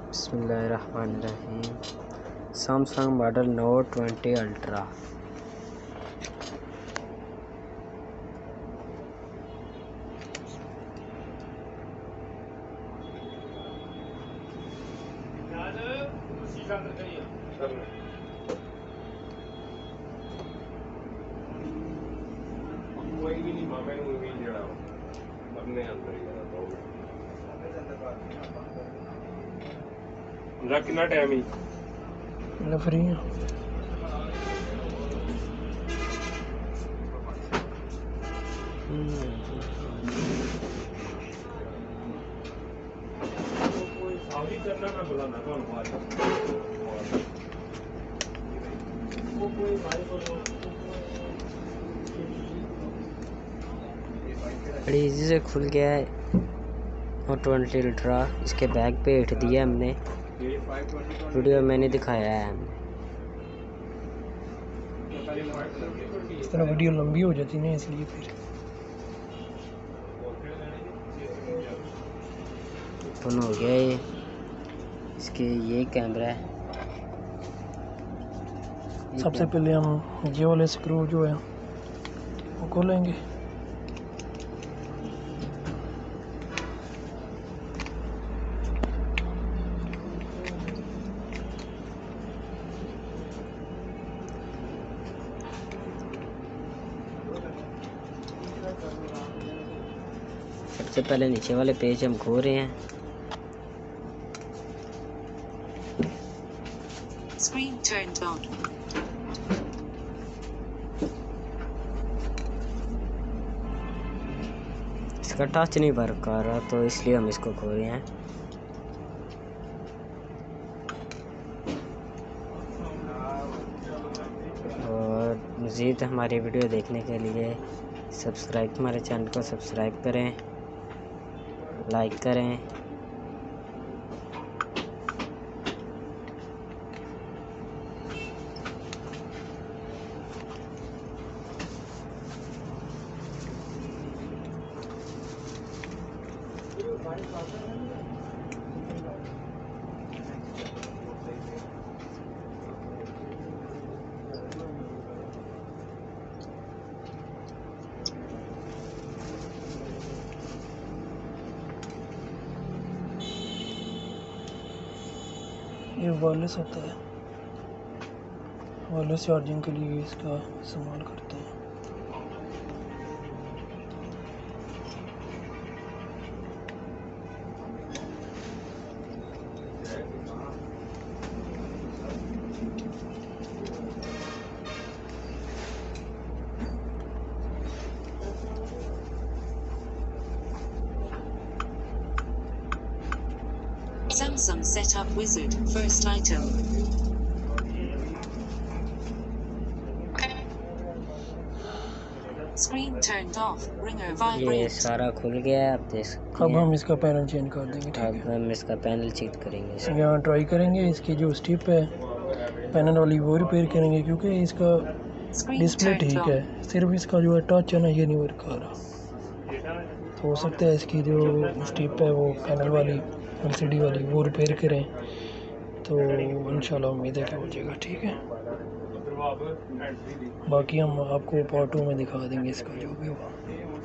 बिस्मिल्लाहिर्रहमानिर्रहीम। Samsung model note 20 ultra. कोई भी नहीं मामे ਨੂੰ ਵੀ ਜਿਹੜਾ ਬੰਨੇ ਅੰਦਰ ਹੀ ਜਾਣਾ ਪਊਗਾ। ਉਹਦਾ ਕਿੰਨਾ ਟਾਈਮ ਹੀ मैं फ्री हूँ। ਸਾਵੀ ਕਰਨਾ ਮੈਂ ਬੁਲਾਣਾ ਤੁਹਾਨੂੰ ਬਾਅਦ ਉਹ ਕੋਈ ਭਾਈ ਬੋਲੋ बड़ी इजी से खुल गया है नोट 20 अल्ट्रा। इसके बैग पे हिट दिया हमने, वीडियो मैंने दिखाया है हमने। इस तरह वीडियो लंबी हो जाती है इसलिए फिर ओपन हो गया ये। इसके ये कैमरा है। सबसे पहले हम ये वाले स्क्रू जो है वो खोलेंगे। सबसे पहले नीचे वाले पेज हम खोल रहे हैं। Screen turned on. इसका टच नहीं वर्क कर रहा तो इसलिए हम इसको खोल रहे हैं। और मज़ीद हमारी वीडियो देखने के लिए हमारे चैनल को सब्सक्राइब करें, लाइक करें। ये वायरलेस होता है, वायरलेस चार्जिंग के लिए इसका इस्तेमाल करते हैं। Samsung Setup Wizard. First item. Screen turned off. Ringer ये vibrates. सारा खुल गया है, आप देख सकते अब हैं। हम इसका पैनल चेंज कर देंगे। ठीक अब है, हम इसका पैनल चेक करेंगे। यहाँ ट्राई करेंगे। इसकी जो स्टिप है पैनल वाली वो रिपेयर करेंगे क्योंकि इसका Screen डिस्प्ले turned ठीक on. है, सिर्फ इसका जो है टच है ना ये नहीं वर्क कर रहा। तो हो सकता है इसकी जो स्टिप है वो पैनल वाली एलसीडी वाली वो रिपेयर करें, तो इंशाल्लाह उम्मीद है कि हो जाएगा। ठीक है, बाकी हम आपको पार्ट 2 में दिखा देंगे इसका जो भी हुआ।